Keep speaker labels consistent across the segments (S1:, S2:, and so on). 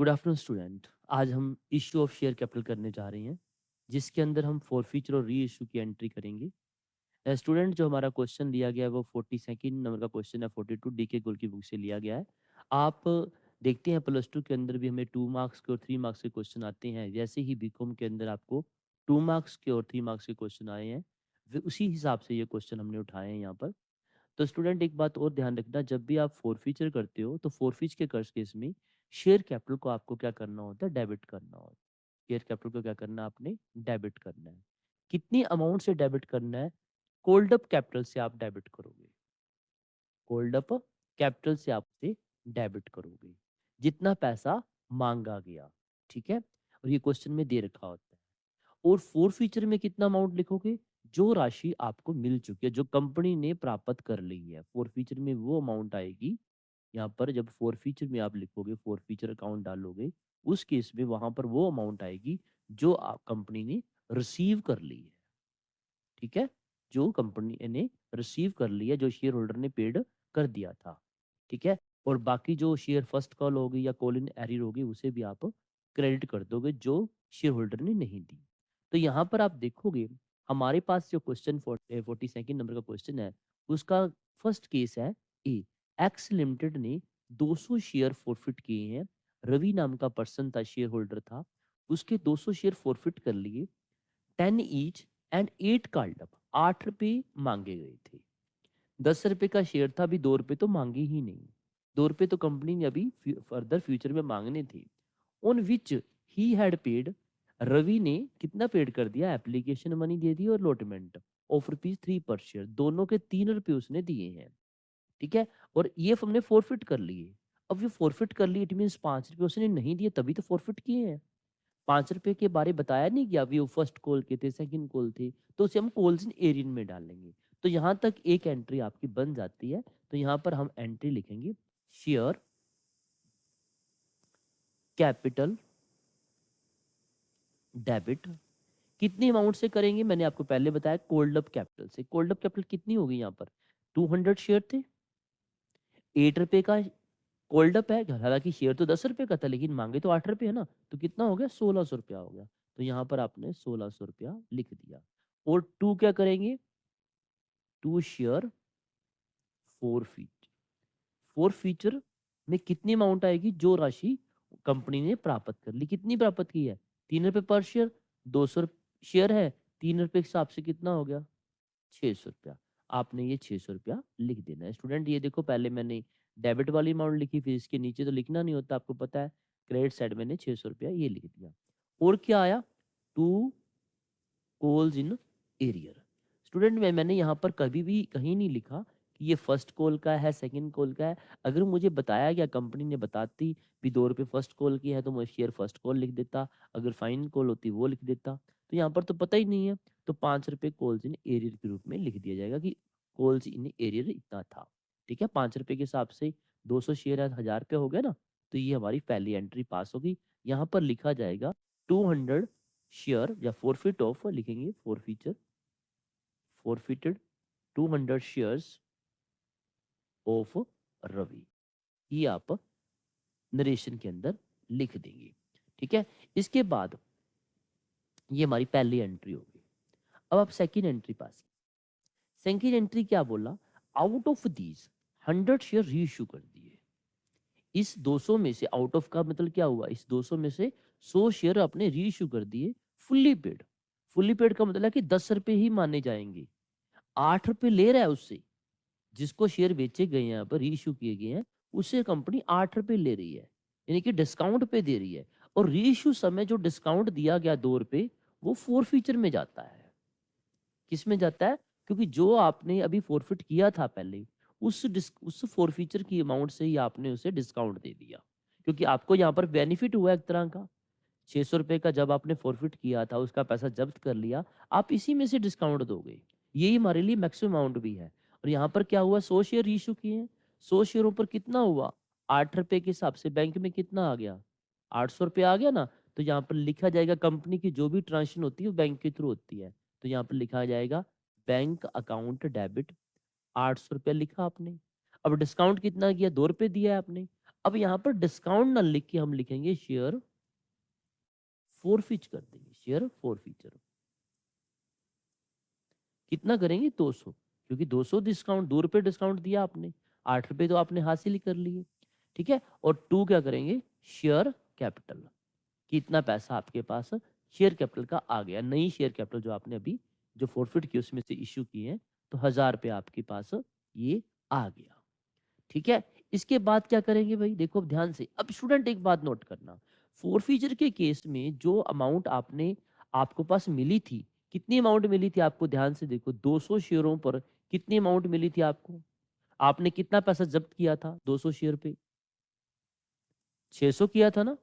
S1: Good afternoon student. आज हम issue of share capital करने जा रहे हैं, जिसके अंदर हम फॉरफीचर और री इशू की एंट्री करेंगे। स्टूडेंट, जो हमारा क्वेश्चन लिया गया है वो 42nd नंबर का क्वेश्चन है, 42 DK गोल की बुक से लिया गया है। आप देखते हैं प्लस टू के अंदर भी हमें 2 मार्क्स के और 3 मार्क्स के क्वेश्चन आते हैं, जैसे ही बीकॉम के अंदर आपको 2 मार्क्स के और 3 मार्क्स के क्वेश्चन आए हैं, उसी हिसाब से ये क्वेश्चन हमने उठाए हैं यहाँ पर। तो स्टूडेंट, एक बात और ध्यान रखना, जब भी आप फोरफीचर करते हो तो फोरफीच के केस में शेयर कैपिटल को आपको क्या करना होता है, डेबिट करना होता है। शेयर कैपिटल को क्या करना है, आपने डेबिट करना है। कितनी अमाउंट से डेबिट करना है? कोल्ड अप कैपिटल से आप डेबिट करोगे। कोल्ड अप कैपिटल से आप उसे डेबिट करोगे, जितना पैसा मांगा गया। ठीक है, और ये क्वेश्चन में दे रखा होता है। और फोर फीचर में कितना अमाउंट लिखोगे? जो राशि आपको मिल चुकी है, जो कंपनी ने प्राप्त कर ली है, फोर फीचर में वो अमाउंट आएगी। यहाँ पर जब फोर फीचर में आप लिखोगे, फोर फीचर अकाउंट डालोगे, उस केस में वहां पर वो अमाउंट आएगी जो आप कंपनी ने रिसीव कर ली है। ठीक है, जो कंपनी ने रिसीव कर लिया, जो शेयर होल्डर ने पेड कर दिया था। ठीक है, और बाकी जो शेयर फर्स्ट कॉल होगी या कॉल इन एरियर होगी, उसे भी आप क्रेडिट कर दोगे जो शेयर होल्डर ने नहीं दी। तो यहाँ पर आप देखोगे, हमारे पास जो क्वेश्चन 42nd नंबर का क्वेश्चन है, उसका फर्स्ट केस है ए। एक्स लिमिटेड ने 200 शेयर फॉरफिट किए हैं। रवि नाम का पर्सन था, शेयर होल्डर था, उसके 200 शेयर फॉरफिट कर लिए। 10 ईच एंड 8 कॉल्ड अप, 8 रुपये मांगे गए थे। 10 रुपये का शेयर था, अभी 2 रुपये तो मांगे ही नहीं। 2 रुपये तो कंपनी ने अभी फर्दर फ्यूचर में मांगने थे। On which he had paid, Ravi ने कितना पेड कर दिया? एप्लीकेशन मनी दे दी और लॉटमेंट ऑफ ₹3 पर शेयर, दोनों के 3 रुपये उसने दिए हैं। ठीक है, और ये हमने फोरफिट कर लिए। अब ये फोरफिट कर लिए, इट मीन 5 रुपये उसने नहीं दिए, तभी तो फोरफिट किए हैं। 5 रुपए के बारे बताया नहीं कि अभी वो फर्स्ट कॉल के थे, सेकंड कॉल थे, तो उसे हम कॉल्स इन एरियन में डालेंगे। तो यहाँ तक एक एंट्री आपकी बन जाती है। तो यहाँ पर हम एंट्री लिखेंगे, शेयर कैपिटल डेबिट। कितनी अमाउंट से करेंगे? मैंने आपको पहले बताया, कोल्ड अप कैपिटल से। कोल्ड अप कैपिटल कितनी होगी यहाँ पर? 200 शेयर थे, 8 रुपए का कोल्ड अप है। हालांकि शेयर तो 10 रुपए का था, लेकिन मांगे तो 8 रुपए है ना, तो कितना हो गया? 1600 रुपया हो गया। तो यहाँ पर आपने 1600 रुपया लिख दिया। और टू क्या करेंगे? To share forfeiture. Forfeiture में कितनी अमाउंट आएगी? जो राशि कंपनी ने प्राप्त कर ली। कितनी प्राप्त की है? 3 रुपए पर शेयर। 200 शेयर है, 3 रुपए के हिसाब से कितना हो गया? 600 रुपया। आपने ये 600 रुपया लिख देना है। स्टूडेंट, ये देखो, पहले मैंने डेबिट वाली अमाउंट लिखी, फिर इसके नीचे तो लिखना नहीं होता, आपको पता है। क्रेडिट साइड मैंने 600 रुपया ये लिख दिया। और क्या आया? To calls in arrear. Student, मैंने यहाँ पर कभी भी कहीं नहीं लिखा कि ये फर्स्ट कॉल का है, सेकंड कॉल का है। अगर मुझे बताया गया, कंपनी ने बताती भी 2 रुपये फर्स्ट कॉल की है, तो मैं शेयर फर्स्ट कॉल लिख देता। अगर फाइनल कॉल होती वो लिख देता। तो यहाँ पर तो पता ही नहीं है, तो 5 रुपये कॉल्स इन एरियर के रूप में लिख दिया जाएगा कि कॉल्स इन एरियर इतना था। ठीक है, 5 रुपये के हिसाब से 200 शेयर है, 1000 रुपये हो गया ना। तो ये हमारी पहली एंट्री पास होगी। यहाँ पर लिखा जाएगा 200 शेयर, या फोरफिट ऑफ लिखेंगे, forfeiture forfeited 200 shares of Ravi. ये आप नरेशन के अंदर लिख देंगे। ठीक है, इसके बाद ये हमारी पहली एंट्री होगी। अब आप सेकंड एंट्री पास। सेकंड एंट्री क्या बोला? आउट ऑफ दीज 100 शेयर री इशू कर दिए। इस 200 में से, आउट ऑफ का मतलब क्या हुआ? इस 200 में से 100 शेयर आपने री इशू कर दिए, फुल्ली पेड। फुल्ली पेड का मतलब है कि 10 रुपए ही माने जाएंगे। 8 रुपए ले रहा है उससे, जिसको शेयर बेचे गए हैं, यहाँ पर रीइश्यू किए गए हैं, उससे कंपनी 8 रुपए ले रही है, यानी कि डिस्काउंट पे दे रही है। और रीइश्यू समय जो डिस्काउंट दिया गया 2 रुपए, वो फोर फीचर में जाता है। किस में जाता है? क्योंकि जो आपने अभी फोरफिट किया था पहले, उस फोर फीचर की अमाउंट से ही आपने उसे डिस्काउंट दे दिया। क्योंकि आपको यहाँ पर बेनिफिट हुआ एक तरह का। 600 रुपये का जब आपने फॉरफिट किया था, उसका पैसा जब्त कर लिया, आप इसी में से डिस्काउंट दोगे। यही हमारे लिए मैक्सिमम अमाउंट भी है। और यहाँ पर क्या हुआ? 100 शेयर इशू किए हैं। 100 शेयरों पर कितना हुआ? 8 रुपए के हिसाब से बैंक में कितना आ गया? 800 रुपये आ गया ना। तो यहाँ पर लिखा जाएगा, कंपनी की जो भी ट्रांजेक्शन होती है वो बैंक के थ्रू होती है, तो यहाँ पर लिखा जाएगा बैंक अकाउंट डेबिट। 800 रुपया लिखा आपने। अब डिस्काउंट कितना किया? 2 रुपये दिया है आपने। अब यहाँ पर डिस्काउंट ना लिख के हम लिखेंगे शेयर फोरफीच कर देंगे, शेयर फोरफीचर। कितना करेंगे 200, क्योंकि 200 डिस्काउंट, 2 रुपए डिस्काउंट दिया आपने, 8 रुपए तो आपने हासिल ही कर लिए। ठीक है, और 2 क्या करेंगे, शेयर कैपिटल। कितना पैसा आपके पास शेयर कैपिटल का आ गया, नई शेयर कैपिटल जो आपने अभी जो फोरफिट की उसमें से इश्यू किए हैं, तो 1000 रुपये आपके पास ये आ गया। ठीक है, इसके बाद क्या करेंगे भाई, देखो अब ध्यान से। अब स्टूडेंट एक बात नोट करना, फोरफीचर के केस में जो अमाउंट आपने आपको पास मिली थी, कितनी अमाउंट मिली थी आपको, ध्यान से देखो, 200 शेयरों पर कितनी अमाउंट मिली थी आपको, आपने कितना पैसा जब्त किया था 200 शेयर पे, 600 किया था ना।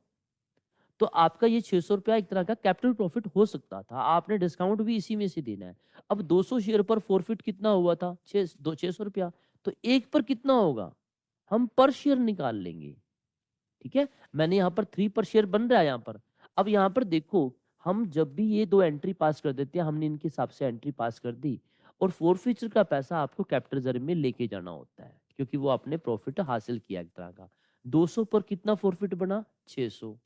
S1: तो आपका ये 600 रुपया एक तरह का कैपिटल प्रॉफिट हो सकता था, आपने डिस्काउंट भी इसी में से देना है। अब 200 शेयर पर फॉरफिट कितना हुआ था, 600 रुपया, तो एक पर कितना होगा, हम पर शेयर निकाल लेंगे। ठीक है, मैंने यहाँ पर 3 पर शेयर बन रहा है यहाँ पर। अब यहाँ पर देखो, हम जब भी ये 2 एंट्री पास कर देते हैं, हमने इनके हिसाब से एंट्री पास कर दी, और फॉरफीचर का पैसा आपको कैपिटल रिजर्व में लेके जाना होता है, क्योंकि वो आपने प्रॉफिट हासिल किया एक तरह का। 200 पर कितना फॉरफिट बना, 600।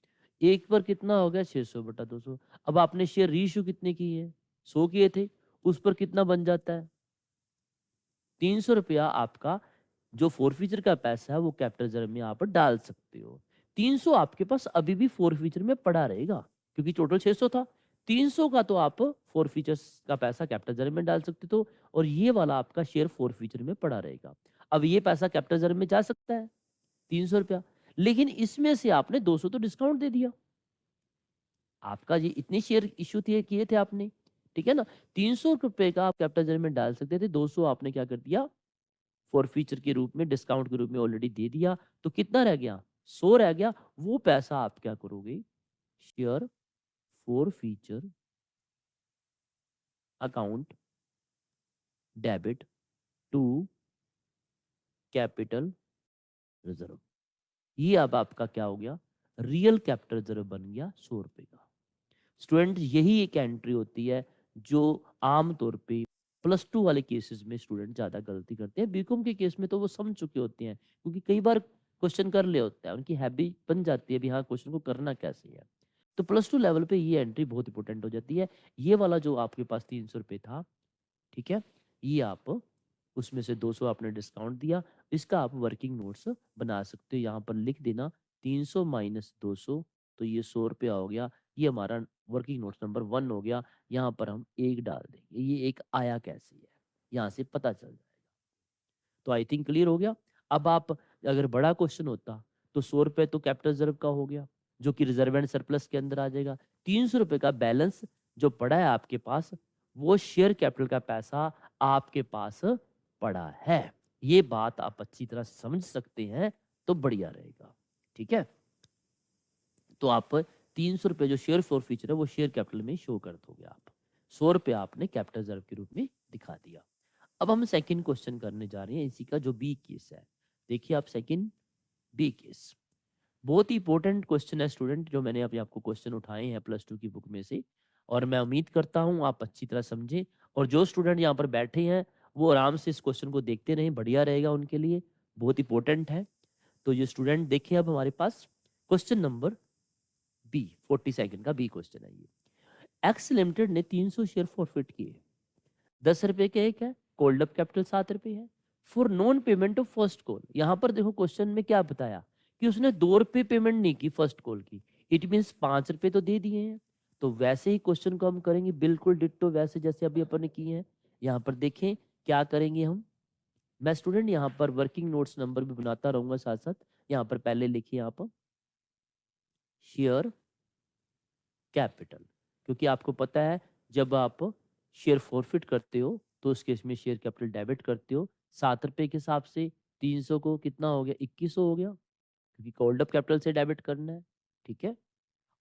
S1: एक पर कितना हो गया, 600 बटा 200। अब आपने शेयर रीइश्यू कितने किए हैं, 100 किए थे, उस पर कितना बन जाता है, 300 रुपया आपका जो फोरफीचर का पैसा है वो कैपिटल रिजर्व में आप डाल सकते हो। 300 आपके पास अभी भी फोरफीचर में पड़ा रहेगा, क्योंकि टोटल 600 था। 300 का तो आप फोरफीचर्स का पैसा कैपिटल रिजर्व में डाल सकते हो, और ये वाला आपका शेयर फोरफीचर में पड़ा रहेगा। अब ये पैसा कैपिटल रिजर्व में जा सकता है 300 रुपया, लेकिन इसमें से आपने 200 तो डिस्काउंट दे दिया। आपका ये इतने शेयर इश्यू थे किए थे आपने, ठीक है ना। 300 रुपए का आप कैपिटल रिजर्व में डाल सकते थे, 200 आपने क्या कर दिया, फॉर फीचर के रूप में, डिस्काउंट के रूप में ऑलरेडी दे दिया। तो कितना रह गया, 100 रह गया। वो पैसा आप क्या करोगे, share forfeiture account debit to capital reserve. ये अब आपका क्या हो गया, रियल कैपिटल रिजर्व बन गया 100 रुपए का। स्टूडेंट यही एक एंट्री होती है जो आमतौर पे +2 वाले केसेस में स्टूडेंट ज़्यादा गलती करते हैं। बीकॉम के केस में तो वो समझ चुके होते हैं, क्योंकि कई बार क्वेश्चन कर ले होता है, उनकी हैबिट बन जाती है भी हाँ क्वेश्चन को करना कैसे है। तो +2 लेवल पे ये एंट्री बहुत इंपॉर्टेंट हो जाती है। ये वाला जो आपके पास 300 रुपये था, ठीक है, ये आप उसमें से 200 आपने डिस्काउंट दिया, इसका आप वर्किंग नोट्स बना सकते हो। यहाँ पर लिख देना 300 माइनस 200, तो ये 100 रुपया हो गया। ये हमारा वर्किंग नोट्स नंबर 1 हो गया। यहाँ पर हम 1 डाल देंगे, ये एक आया कैसे है, यहाँ से पता चल जाएगा। तो आई थिंक क्लियर हो गया। अब आप अगर बड़ा क्वेश्चन होता तो 100 रुपये तो कैपिटल रिजर्व का हो गया, जो कि रिजर्व एंड सरप्लस के अंदर आ जाएगा। 300 रुपये का बैलेंस जो पड़ा है आपके पास, वो शेयर कैपिटल का पैसा आपके पास पड़ा है। ये बात आप अच्छी तरह समझ सकते हैं तो बढ़िया रहेगा। ठीक है, तो आप 300 रुपये जो शेयर फॉर फीचर है वो शेयर कैपिटल में शो कर दोगे आप। 100 रुपये आपने कैपिटल रिजर्व के रूप में दिखा दिया। अब हम सेकंड क्वेश्चन करने जा रहे हैं इसी का, जो बी केस है। देखिए आप सेकंड बी केस, बहुत ही इंपॉर्टेंट क्वेश्चन है स्टूडेंट, जो मैंने अभी आपको क्वेश्चन उठाए हैं +2 की बुक में से, और मैं उम्मीद करता हूँ आप अच्छी तरह समझें, और जो स्टूडेंट यहाँ पर बैठे हैं वो आराम से इस क्वेश्चन को देखते रहें, बढ़िया रहेगा उनके लिए, बहुत इंपॉर्टेंट है। तो ये स्टूडेंट देखिए, अब हमारे पास क्वेश्चन नंबर बी, 42 का बी क्वेश्चन है ये। एक्स लिमिटेड ने 300 शेयर फॉरफिट किए, 10 रुपए के एक है, कोल्ड अप कैपिटल 7 रुपए है, for non payment of first call. यहाँ पर देखो क्वेश्चन में क्या बताया कि उसने 2 रुपए पेमेंट नहीं की फर्स्ट कॉल की, इट मीन्स 5 रुपए तो दे दिए हैं। तो वैसे ही क्वेश्चन को हम करेंगे, बिल्कुल डिट्टो वैसे जैसे अभी अपन ने किए हैं। यहाँ पर देखें क्या करेंगे हम, मैं स्टूडेंट यहाँ पर वर्किंग नोट्स नंबर भी बनाता रहूंगा साथ साथ। यहाँ पर पहले लिखिए आप शेयर कैपिटल, क्योंकि आपको पता है जब आप शेयर फॉरफिट करते हो तो उस केस में शेयर कैपिटल डेबिट करते हो 7 रुपए के हिसाब से। 300 को कितना हो गया, 2100 हो गया, क्योंकि कोल्ड अप कैपिटल से डेबिट करना है। ठीक है,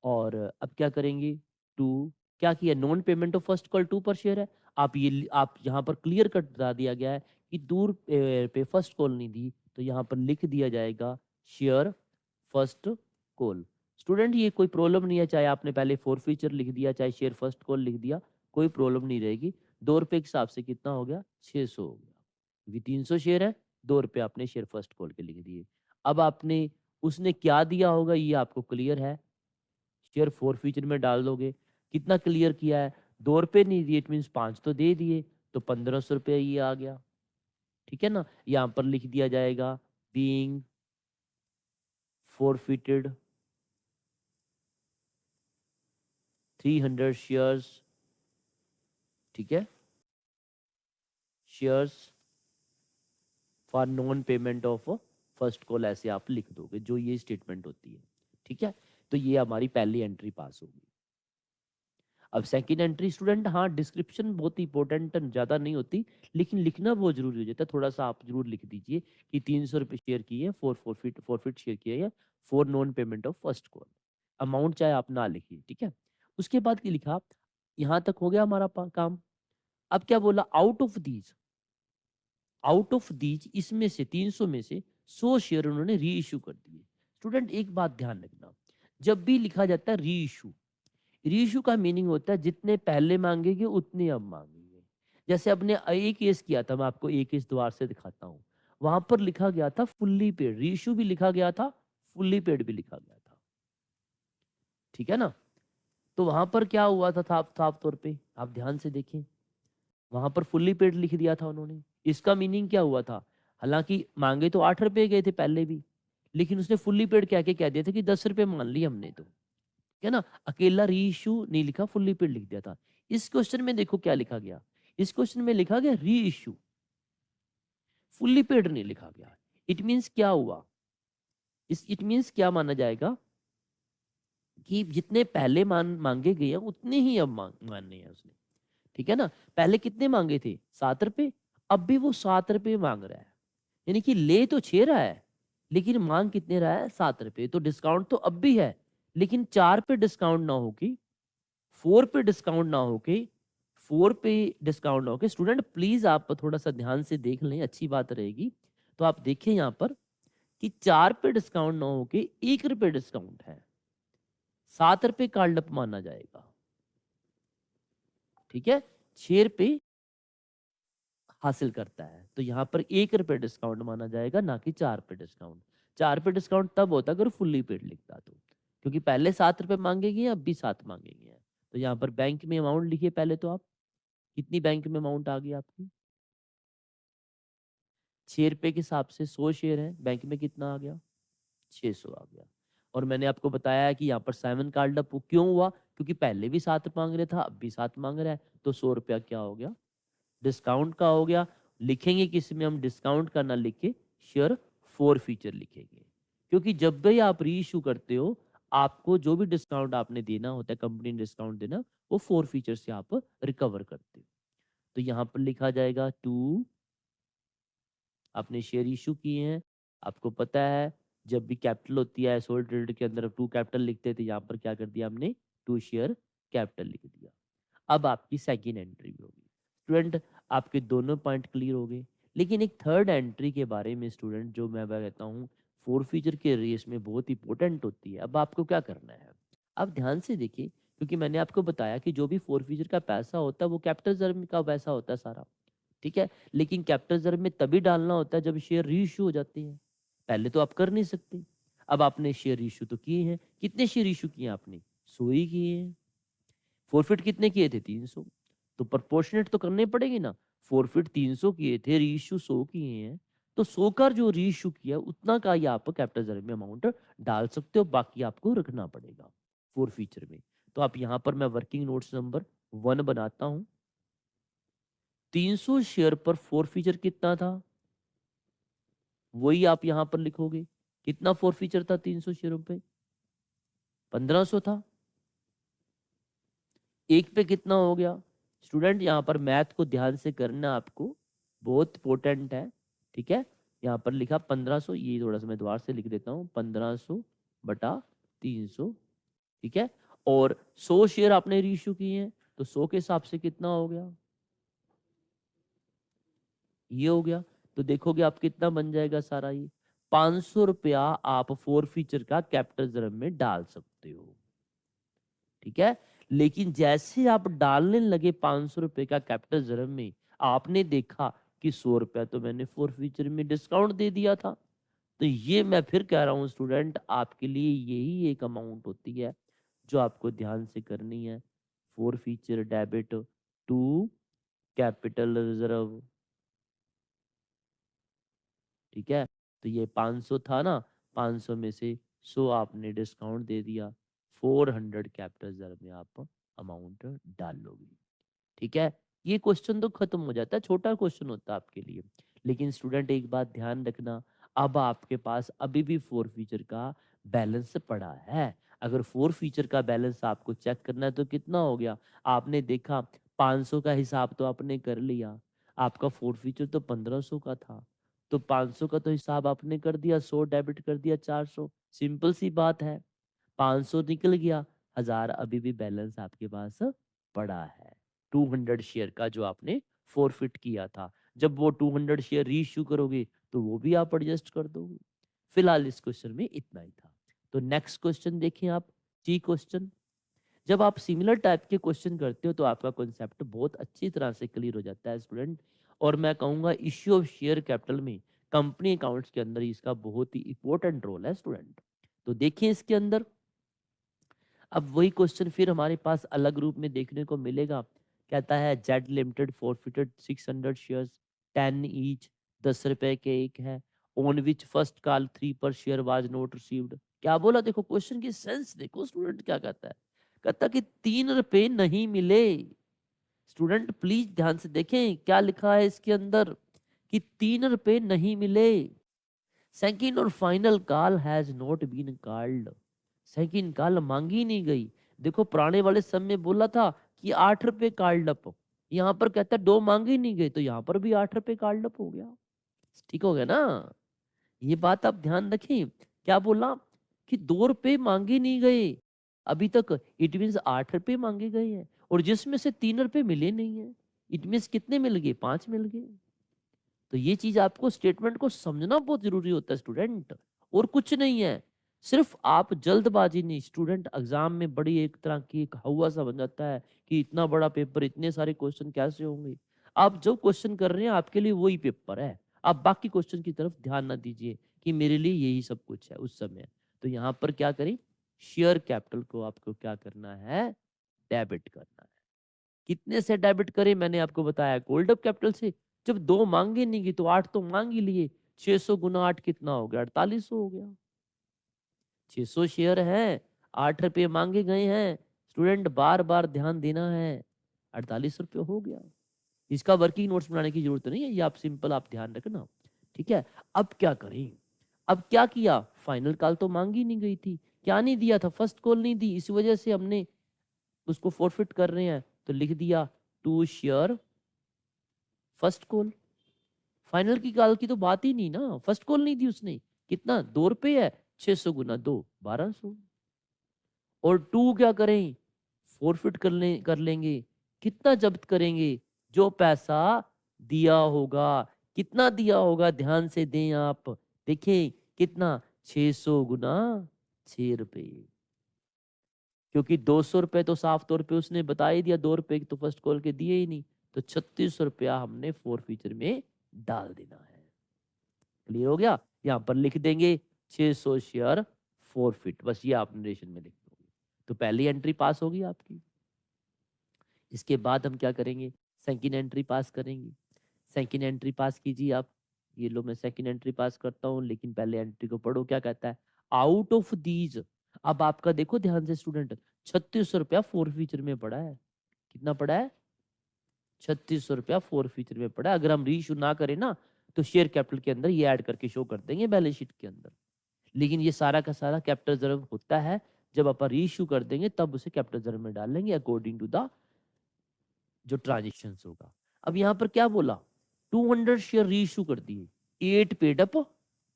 S1: और अब क्या करेंगे, टू, क्या किया, non payment of first call 2 पर शेयर है। आप यहाँ पर क्लियर कट बता दिया गया है कि दूर पे फर्स्ट कॉल नहीं दी, तो यहाँ पर लिख दिया जाएगा शेयर फर्स्ट कॉल। स्टूडेंट ये कोई प्रॉब्लम नहीं है, चाहे आपने पहले फोर फीचर लिख दिया चाहे शेयर फर्स्ट कॉल लिख दिया, कोई प्रॉब्लम नहीं रहेगी। 2 रुपए के हिसाब से कितना हो गया, 600 हो गया, क्योंकि 300 शेयर है, 2 रुपए आपने शेयर फर्स्ट कॉल के लिख दिए। अब आपने उसने क्या दिया होगा ये आपको क्लियर है, शेयर फोर फीचर में डाल दोगे। कितना क्लियर किया है, 2 रुपये नहीं दिए, इट मीन्स 5 तो दे दिए, तो 1500 रुपये ये आ गया। ठीक है ना, यहाँ पर लिख दिया जाएगा बीइंग forfeited 300 शेयर्स। ठीक है, shares for non payment of first call, ऐसे आप लिख दोगे जो ये स्टेटमेंट होती है। ठीक है, तो ये हमारी पहली एंट्री पास होगी। अब सेकंड एंट्री स्टूडेंट, हाँ डिस्क्रिप्शन बहुत इंपॉर्टेंट ज़्यादा नहीं होती, लेकिन लिखना बहुत जरूरी हो जाता है। थोड़ा सा आप जरूर लिख दीजिए कि 300 रुपये शेयर किए, फॉरफिट शेयर किया है for non payment of first call. Amount चाहे आप ना लिखिए। ठीक है, उसके बाद क्या लिखा, यहाँ तक हो गया हमारा काम। अब क्या बोला, आउट ऑफ दीज इसमें से 300 में से 100 शेयर उन्होंने री इशू कर दिए। स्टूडेंट एक बात ध्यान रखना, जब भी लिखा जाता है री इशू, रीइश्यू का मीनिंग होता है जितने पहले मांगेंगे उतने अब मांगेंगे। जैसे अपने एक केस किया था, मैं आपको एक केस दोबारा से दिखाता हूँ। वहां पर लिखा गया था फुल्ली पेड, रीइश्यू भी लिखा गया था, फुल्ली पेड भी लिखा गया था। ठीक है ना, तो वहां पर क्या हुआ था, साफ साफ तौर पे आप ध्यान से देखें, वहां पर फुल्ली पेड लिख दिया था उन्होंने। इसका मीनिंग क्या हुआ था, हालांकि मांगे तो 8 रुपए गए थे पहले भी, लेकिन उसने फुल्ली पेड कह के कह दिया था कि 10 रुपए मान ली हमने तो। है ना, अकेला री इशू नहीं लिखा, फुल्ली पेड लिख दिया था। इस क्वेश्चन में देखो क्या लिखा गया, इस क्वेश्चन में लिखा गया री इशू, फुल्ली पेड नहीं लिखा गया। इट मींस क्या हुआ, इट मींस क्या माना जाएगा कि जितने पहले मांगे गए हैं उतने ही अब मानने हैं उसने। ठीक है ना, पहले कितने मांगे थे, 7 रुपए, अब भी वो 7 रुपए मांग रहा है, यानी कि ले तो 6 रहा है लेकिन मांग कितने रहा है, 7 रुपए। तो डिस्काउंट तो अब भी है, लेकिन 4 पे डिस्काउंट ना होगी, 4 पे डिस्काउंट ना होके, 4 पे डिस्काउंट ना होके। स्टूडेंट प्लीज आप थोड़ा सा ध्यान से देख लें, अच्छी बात रहेगी। तो आप देखें यहाँ पर कि 4 पे डिस्काउंट ना होके 1 रुपए डिस्काउंट है, 7 रुपए कार्ड अप माना जाएगा। ठीक है, 6 रुपए हासिल करता है, तो यहाँ पर 1 रुपए डिस्काउंट माना जाएगा, ना कि 4 पे डिस्काउंट। 4 पे डिस्काउंट तब होता अगर फुल्ली पेड लिखता तो, क्योंकि पहले 7 रुपए मांगेगी, अब भी 7 मांगेगी। तो यहाँ पर बैंक में अमाउंट लिखिए पहले, तो आप कितनी बैंक में अमाउंट आ गई आपकी, 6 रुपए के हिसाब से 100 शेयर है, बैंक में कितना आ गया, 600 आ गया। और मैंने आपको बताया है कि यहाँ पर 7 कार्ड अप क्यों हुआ, क्योंकि पहले भी 7 मांग रहा था, अब भी 7 मांग रहा है, तो 100 रुपया क्या हो गया, डिस्काउंट का हो गया। लिखेंगे किस में हम, डिस्काउंट का ना लिख के शेयर फोर फीचर लिखेंगे, क्योंकि जब भी आप री इशू करते हो, आपको जो भी डिस्काउंट आपने देना होता है, कंपनी ने डिस्काउंट देना, वो फोर फीचर से आप रिकवर करते हो। तो यहाँ पर लिखा जाएगा टू, आपने शेयर इशू किए हैं, आपको पता है जब भी कैपिटल होती है सोल्ड ट्रेड के अंदर टू कैपिटल लिखते थे, यहाँ पर क्या कर दिया हमने, टू शेयर कैपिटल लिख दिया। अब आपकी सेकंड एंट्री भी होगी। स्टूडेंट आपके दोनों पॉइंट क्लियर हो गए, लेकिन एक थर्ड एंट्री के बारे में स्टूडेंट जो मैं कहता हूँ फोर फीचर के रेस में बहुत इंपॉर्टेंट होती है। अब आपको क्या करना है, आप ध्यान से देखिए, क्योंकि मैंने आपको बताया कि जो भी फोर फीचर का पैसा होता है वो कैपिटल रिजर्व का पैसा होता है सारा। ठीक है, लेकिन कैपिटल रिजर्व में तभी डालना होता है जब शेयर री इशू हो जाते हैं, पहले तो आप कर नहीं सकते। अब आपने शेयर इशू तो किए हैं, कितने शेयर इशू किए आपने, 100 ही किए हैं। फॉरफिट कितने किए थे, 300, तो प्रोपोर्शनेट तो करने पड़ेगी ना। फॉरफिट 300 किए थे, री इशू 100 किए हैं, तो 100 का जो री इशू किया उतना का ही आप कैपिटल रिजर्व में अमाउंट डाल सकते हो, बाकी आपको रखना पड़ेगा फोर फीचर में। तो आप यहाँ पर मैं वर्किंग नोट्स नंबर 1 बनाता हूँ। 300 शेयर पर फोर फीचर कितना था, वही आप यहाँ पर लिखोगे। कितना फोर फीचर था 300 शेयरों पे, 1500 था। एक पे कितना हो गया, स्टूडेंट यहाँ पर मैथ को ध्यान से करना आपको, बहुत इंपॉर्टेंट है। ठीक है, यहाँ पर लिखा 1500, ये थोड़ा सा मैं दोबारा से लिख देता हूँ, 1500 बटा 300। ठीक है, और 100 शेयर आपने रीइश्यू किए हैं, तो 100 के हिसाब से कितना हो गया, ये हो गया। तो देखोगे आप कितना बन जाएगा सारा ये, 500 रुपया आप फोर फीचर का कैपिटल रिजर्व में डाल सकते हो। ठीक है, लेकिन जैसे आप डालने लगे 500 रुपए का कैपिटल रिजर्व में, आपने देखा कि 100 रुपया तो मैंने फोर फीचर में डिस्काउंट दे दिया था, तो ये मैं फिर कह रहा हूँ स्टूडेंट, आपके लिए यही एक अमाउंट होती है जो आपको ध्यान से करनी है। Forfeiture debit to capital reserve, ठीक है। तो ये 500 था ना, 500 में से 100 आपने डिस्काउंट दे दिया, 400 कैपिटल रिजर्व में आप अमाउंट डाल लोगे, ठीक है। ये क्वेश्चन तो खत्म हो जाता है, छोटा क्वेश्चन होता है आपके लिए। लेकिन स्टूडेंट एक बात ध्यान रखना, अब आपके पास अभी भी फोर फीचर का बैलेंस पड़ा है। अगर फोर फीचर का बैलेंस आपको चेक करना है तो कितना हो गया, आपने देखा 500 का हिसाब तो आपने कर लिया, आपका फोर फीचर तो 1500 का था, तो 500 का तो हिसाब आपने कर दिया, 100 डेबिट कर दिया, 400, सिंपल सी बात है। 500 निकल गया, 1000 अभी भी बैलेंस आपके पास पड़ा है, 200 शेयर का जो आपने फॉरफिट किया था। जब वो 200 शेयर रीइश्यू करोगे तो वो भी आप एडजस्ट कर दोगे। फिलहाल इस क्वेश्चन में इतना ही था। तो नेक्स्ट क्वेश्चन देखें आप, टी क्वेश्चन। जब आप सिमिलर टाइप के क्वेश्चन करते हो तो आपका कॉन्सेप्ट बहुत अच्छी तरह से क्लियर हो जाता है स्टूडेंट। और मैं कहूँगा इश्यू ऑफ शेयर कैपिटल में कंपनी अकाउंट्स के अंदर इसका बहुत ही इंपॉर्टेंट रोल है स्टूडेंट। तो देखिए इसके अंदर, अब वही क्वेश्चन फिर हमारे पास अलग रूप में देखने को मिलेगा। कहता है Z limited forfeited 600 shares, 10 each, 10 रुपए के एक है, ऑन विच फर्स्ट कॉल 3 पर शेयर वाज नॉट रिसीव्ड। क्या बोला, देखो क्वेश्चन की सेंस देखो स्टूडेंट क्या कहता है। कहता कि 3 रुपए नहीं मिले। स्टूडेंट प्लीज ध्यान से देखें क्या लिखा है इसके अंदर, कि 3 रुपए नहीं मिले। सेकंड और final call has not been called, second call मांगी नहीं गई। देखो पुराने वाले समय में बोला था कि 8 रुपए कॉल्ड अप, यहाँ पर कहता है 2 मांगे नहीं गए, तो यहाँ पर भी 8 रुपए कॉल्ड अप हो गया। ठीक हो गया ना, ये बात आप ध्यान रखें। क्या बोला कि 2 रुपए मांगे नहीं गए अभी तक, इट मीन 8 रुपए मांगे गए हैं, और जिसमें से 3 रुपए मिले नहीं है, इट मीन कितने मिल गए, 5 मिल गए। तो ये चीज आपको स्टेटमेंट को समझना बहुत जरूरी होता है स्टूडेंट, और कुछ नहीं है। सिर्फ आप जल्दबाजी नहीं, स्टूडेंट एग्जाम में बड़ी एक तरह की एक हवा सा बन जाता है कि इतना बड़ा पेपर, इतने सारे क्वेश्चन कैसे होंगे। आप जो क्वेश्चन कर रहे हैं आपके लिए वही पेपर है, आप बाकी क्वेश्चन की तरफ ध्यान ना दीजिए कि मेरे लिए यही सब कुछ है उस समय। तो यहाँ पर क्या करें, शेयर कैपिटल को आपको क्या करना है, डेबिट करना है। कितने से डेबिट करें, मैंने आपको बताया गोल्ड अप कैपिटल से। जब 2 मांगे नहीं गई तो 8 तो मांग ही लिए, 600 गुना 8 कितना हो गया, 4800 हो गया। 600 शेयर है, 8 रुपए मांगे गए हैं, स्टूडेंट बार बार ध्यान देना है, 48 रुपये हो गया। इसका वर्किंग नोट्स बनाने की जरूरत नहीं है, ये आप सिंपल आप ध्यान रखना, ठीक है। अब क्या करें, अब क्या किया, फाइनल कॉल तो मांगी नहीं गई थी, क्या नहीं दिया था, फर्स्ट कॉल नहीं दी, इस वजह से हमने उसको फॉरफिट कर रहे हैं, तो लिख दिया to share first call. Final की कॉल की तो बात ही नहीं ना, फर्स्ट कॉल नहीं दी उसने। कितना, 2 रुपए है, 600 गुना 2, 1200। और टू क्या करें, फोरफिट कर लेंगे। कितना जब्त करेंगे, जो पैसा दिया होगा। कितना दिया होगा, ध्यान से दें आप, देखिए कितना, 600 गुना 6 रुपए, क्योंकि 200 रुपए तो साफ तौर पे उसने बता ही दिया, 2 रुपए तो फर्स्ट कॉल के दिए ही नहीं, तो 3600 रुपया हमने फोर फीचर में डाल देना है। क्लियर हो गया, यहाँ पर लिख देंगे 600 शेयर फॉरफिट, बस ये आप नरेशन में लिख दोगे, तो पहली एंट्री पास होगी आपकी। इसके बाद हम क्या करेंगे, सेकंड एंट्री पास करेंगे। सेकंड एंट्री पास कीजिए आप, ये लो मैं सेकंड एंट्री पास करता हूँ, लेकिन पहले एंट्री को पढ़ो क्या कहता है, आउट ऑफ दीज। अब आपका देखो ध्यान से स्टूडेंट, 3600 रुपया फोर फीचर में पड़ा है, कितना पड़ा है, 3600 रुपया फोर फीचर में पड़ा है। अगर हम रीइश्यू ना करें ना तो शेयर कैपिटल के अंदर ये ऐड करके शो कर देंगे बैलेंस शीट के अंदर, लेकिन ये सारा का सारा कैपिटल रिजर्व होता है, जब आप रीइश्यू कर देंगे तब उसे कैपिटल रिजर्व में डाल लेंगे अकॉर्डिंग टू द जो ट्रांजेक्शन होगा। अब यहाँ पर क्या बोला, 200 शेयर रीइश्यू कर दिए, 8 पेड अप,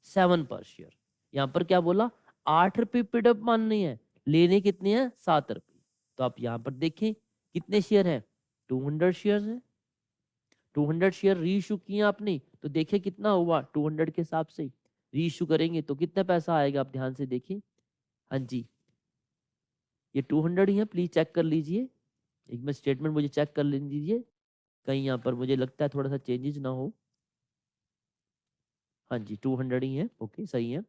S1: 7 पर शेयर। यहाँ पर क्या बोला, 8 रुपए पेड अप मानने हैं, लेने कितने हैं, 7 रुपए। तो आप यहाँ पर देखें कितने शेयर हैं, 200 शेयर है, 200 शेयर रीइश्यू किए आपने, तो देखिए कितना हुआ, 200 के हिसाब से रीइश्यू करेंगे तो कितना पैसा आएगा, आप ध्यान से देखिए। हाँ जी, ये 200 ही है, प्लीज चेक कर लीजिए, एक मैं स्टेटमेंट मुझे चेक कर लेने दीजिए, कहीं यहाँ पर मुझे लगता है थोड़ा सा चेंजेस ना हो। हाँ जी 200 ही है, ओके सही है।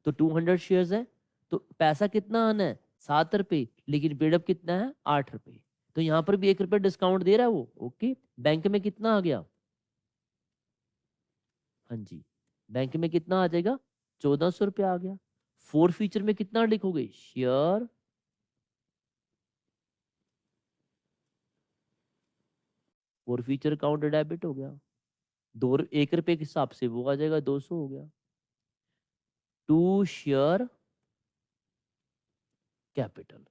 S1: तो 200 शेयर्स है, तो पैसा कितना आना है 7 रुपये, लेकिन पेडअप कितना है 8 रुपये। तो यहाँ पर भी 1 रुपये डिस्काउंट दे रहा है वो, ओके। बैंक में कितना आ गया, हाँ जी बैंक में कितना आ जाएगा 1400 रुपया आ गया। फोर फीचर में कितना लिखोगे, share four feature account debit हो गया, 1 रुपये के हिसाब से वो आ जाएगा 200 हो गया। टू शेयर कैपिटल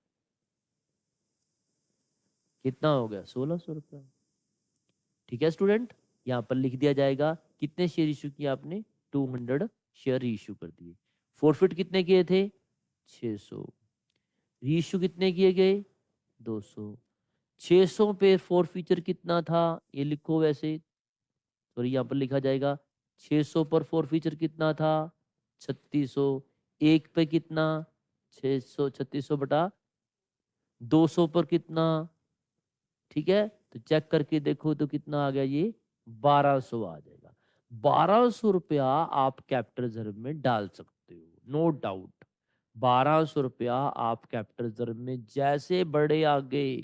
S1: कितना हो गया 1600 रुपया। ठीक है स्टूडेंट, यहाँ पर लिख दिया जाएगा कितने शेयर इशू किए आपने, 200 शेयर इशू कर दिए। फॉरफिट कितने किए थे 600, रीइश्यू कितने किए गए 200। 600 पे फोर फीचर कितना था, ये लिखो वैसे, सॉरी यहाँ पर लिखा जाएगा 600 पर फोर फीचर कितना था 3600। एक पे कितना 600, 3600 बटा 200 पर कितना, ठीक है। तो चेक करके देखो तो कितना आ गया, ये 1200 आ जाएगा। 1200 रुपया आप कैपिटल रिजर्व में डाल सकते हो, नो डाउट। 1200 रुपया आप कैपिटल रिजर्व में जैसे बड़े आ गए,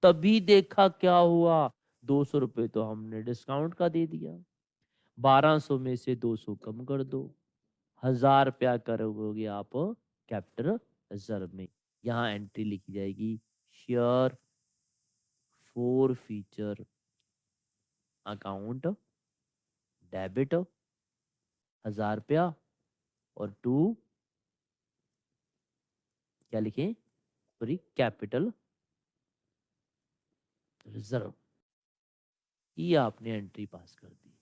S1: तभी देखा क्या हुआ, 200 रुपये तो हमने डिस्काउंट का दे दिया। 1200 में से 200 कम कर दो, 1000 रुपया करोगे आप कैपिटल रिजर्व में। यहाँ एंट्री लिखी जाएगी, share four feature account debit 1000 रुपया, और टू क्या लिखें, सॉरी कैपिटल रिजर्व। ये आपने एंट्री पास कर दी।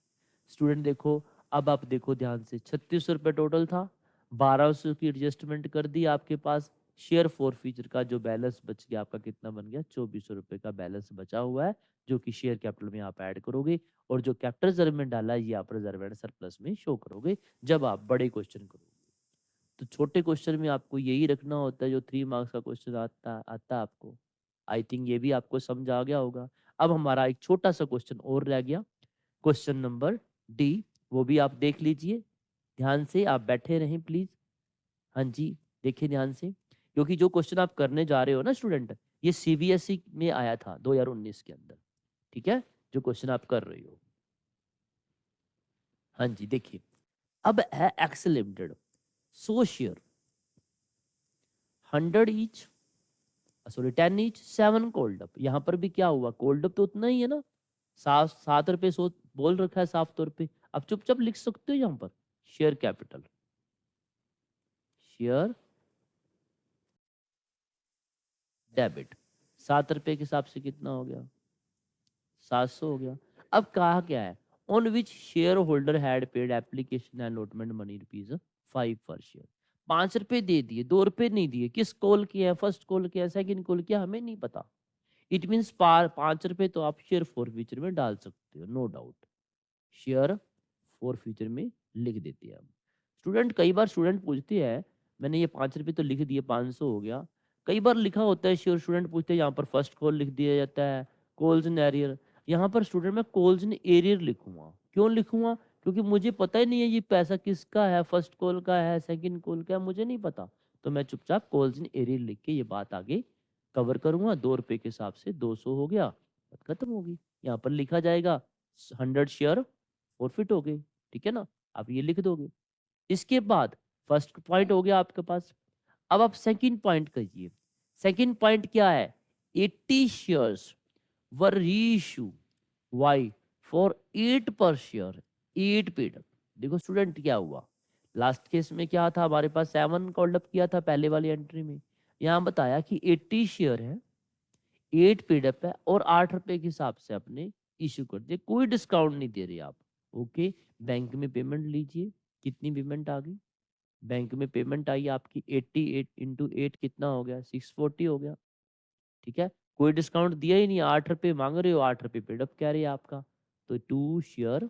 S1: स्टूडेंट देखो, अब आप देखो ध्यान से, 3600 रुपये टोटल था, 1200 की एडजस्टमेंट कर दी आपके पास। शेयर फोर फीचर का जो बैलेंस बच गया आपका कितना बन गया, 2400 रुपये का बैलेंस बचा हुआ है, जो कि शेयर कैपिटल में आप ऐड करोगे। और जो कैपिटल रिजर्व में डाला है ये आप रिजर्व एंड सरप्लस में शो करोगे जब आप बड़े क्वेश्चन करोगे। तो छोटे क्वेश्चन में आपको यही रखना होता है, जो 3 मार्क्स का क्वेश्चन आता आता है आपको। आई थिंक ये भी आपको समझ आ गया होगा। अब हमारा एक छोटा सा क्वेश्चन और रह गया, क्वेश्चन नंबर डी, वो भी आप देख लीजिए ध्यान से, आप बैठे रहें प्लीज। हाँ जी देखिए ध्यान से, क्योंकि जो क्वेश्चन आप करने जा रहे हो ना स्टूडेंट, ये सीबीएसई में आया था 2019 के अंदर, ठीक है, जो क्वेश्चन आप कर रहे हो। हाँ जी देखिए, अब है x limited, 100 share 100 each, sorry 10 each, 7 cold up. यहाँ पर भी क्या हुआ, कोल्ड अप तो उतना ही है ना, 7 रुपये 100 बोल रखा है साफ तौर पे। आप चुपचाप लिख सकते हो यहाँ पर, शेयर कैपिटल, शेयर डेबिट, 7 रुपये के हिसाब से कितना हो गया 700 हो गया। अब कहा क्या है, on which share holder had paid application allotment money ₹5 पर शेयर। 5 रुपए दे दिए, 2 रुपए नहीं दिए, किस कॉल किया है, फर्स्ट कॉल किया है, सेकंड कॉल किया, हमें नहीं पता। इट मीन्स 5 रुपए तो आप शेयर फॉर फ्यूचर में डाल सकते हो, no doubt. Share forfeiture लिख देते हैं हम। स्टूडेंट कई बार स्टूडेंट पूछते हैं, मैंने ये 5 रुपये तो लिख दिए, 500 हो गया। कई बार लिखा होता है शेयर, स्टूडेंट पूछते हैं यहाँ पर फर्स्ट कॉल लिख दिया जाता है, कॉल्स इन एरियर। यहाँ पर स्टूडेंट मैं कॉल्स इन एरियर लिखूंगा, क्यों लिखूंगा, क्योंकि मुझे पता ही नहीं है ये पैसा किसका है, फर्स्ट कॉल का है सेकंड कॉल का है, मुझे नहीं पता। तो मैं चुपचाप कॉल्स इन एरियर लिख के ये बात आगे कवर करूंगा। 2 रुपए के हिसाब से 200 हो गया, बात खत्म होगी। यहाँ पर लिखा जाएगा 100 शेयर फॉरफिट हो गए, ठीक है ना, आप ये लिख दोगे। इसके बाद फर्स्ट पॉइंट हो गया आपके पास। अब आप सेकंड पॉइंट कहिए, सेकंड पॉइंट क्या है, 80 शेयर्स वर रीइश्यू वाई फॉर 8 पर शेयर, 8 पेड। देखो स्टूडेंट क्या हुआ, लास्ट केस में क्या था, हमारे पास 7 कॉल्ड अप किया था पहले वाली एंट्री में। यहाँ बताया कि 80 शेयर है, 8 पेडअप है, और 8 रुपए के हिसाब से अपने इश्यू कर दिए, कोई डिस्काउंट नहीं दे रहे आप, ओके। बैंक में पेमेंट लीजिए, कितनी पेमेंट आ गई, बैंक में पेमेंट आई आपकी 88 इंटू 8 कितना हो गया 640 हो गया, ठीक है। कोई डिस्काउंट दिया ही नहीं, 8 रुपए मांग रहे हो, 8 रुपए पेडअप कह रही है आपका। तो टू शेयर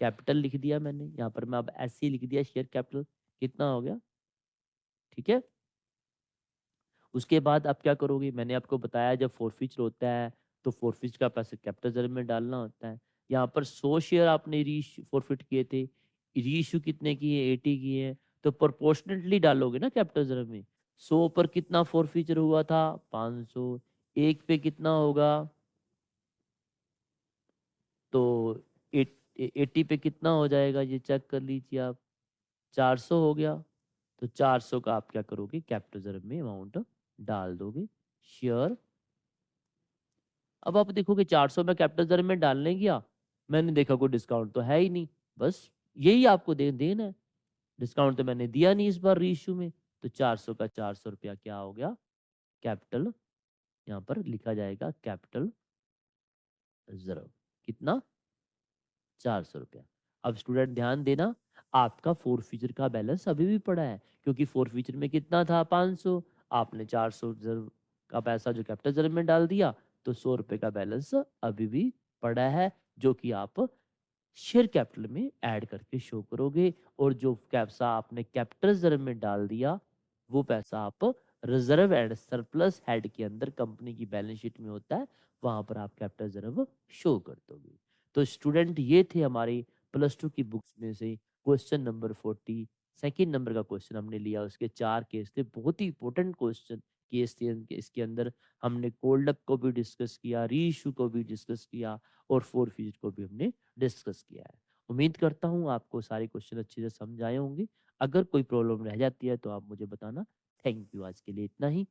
S1: कैपिटल लिख दिया मैंने यहाँ पर, मैं अब ऐसे ही लिख दिया शेयर कैपिटल कितना हो गया, ठीक है। उसके बाद आप क्या करोगे, मैंने आपको बताया जब फोरफीचर होता है तो फोरफीचर का पैसा कैपिटल रिजर्व में डालना होता है। यहाँ पर 100 शेयर आपने री फोरफिट किए थे, रीइश्यू कितने की है, 80 की है, तो प्रोपोर्शनेटली डालोगे ना कैपिटल रिजर्व में। 100 पर कितना फॉरफीचर हुआ था, 500। एक पे कितना होगा, तो 80 पे कितना हो जाएगा, ये चेक कर लीजिए आप। 400 हो गया। तो 400 का आप क्या करोगे, कैपिटल रिजर्व में अमाउंट डाल दोगे। श्योर। अब आप देखोगे 400 में कैपिटल रिजर्व में डालने गया, मैंने देखा कोई डिस्काउंट तो है ही नहीं। बस यही आपको देना है, डिस्काउंट तो मैंने दिया नहीं इस बार रीइश्यू में। तो 400 का 400 रुपया क्या हो गया, कैपिटल, यहाँ पर लिखा जाएगा कैपिटल रिजर्व। कितना, 400 रुपया। अब स्टूडेंट ध्यान देना, आपका फोर फीचर का बैलेंस अभी भी पड़ा है, क्योंकि फोर फीचर में कितना था, 500। आपने 400 रिजर्व का पैसा जो कैपिटल रिजर्व में डाल दिया, तो 100 रुपए का बैलेंस अभी भी पड़ा है, जो कि आप शेयर कैपिटल में ऐड करके शो करोगे। और जो पैसा आपने कैपिटल रिजर्व में डाल दिया, वो पैसा आप रिजर्व एंड सरप्लस हेड के अंदर कंपनी की बैलेंस शीट में होता है, वहां पर आप कैपिटल रिजर्व शो कर दोगे। तो स्टूडेंट ये थे हमारे +2 की बुक्स में से क्वेश्चन नंबर 40। सेकेंड नंबर का क्वेश्चन हमने लिया, उसके 4 केस थे, बहुत ही इंपॉर्टेंट क्वेश्चन केस थे इसके अंदर। हमने कोल्ड अप को भी डिस्कस किया, री इशू को भी डिस्कस किया, और फोर फीचर को भी हमने डिस्कस किया है। उम्मीद करता हूँ आपको सारे क्वेश्चन अच्छे से समझ आए होंगे। अगर कोई प्रॉब्लम रह जाती है तो आप मुझे बताना। थैंक यू, आज के लिए इतना ही।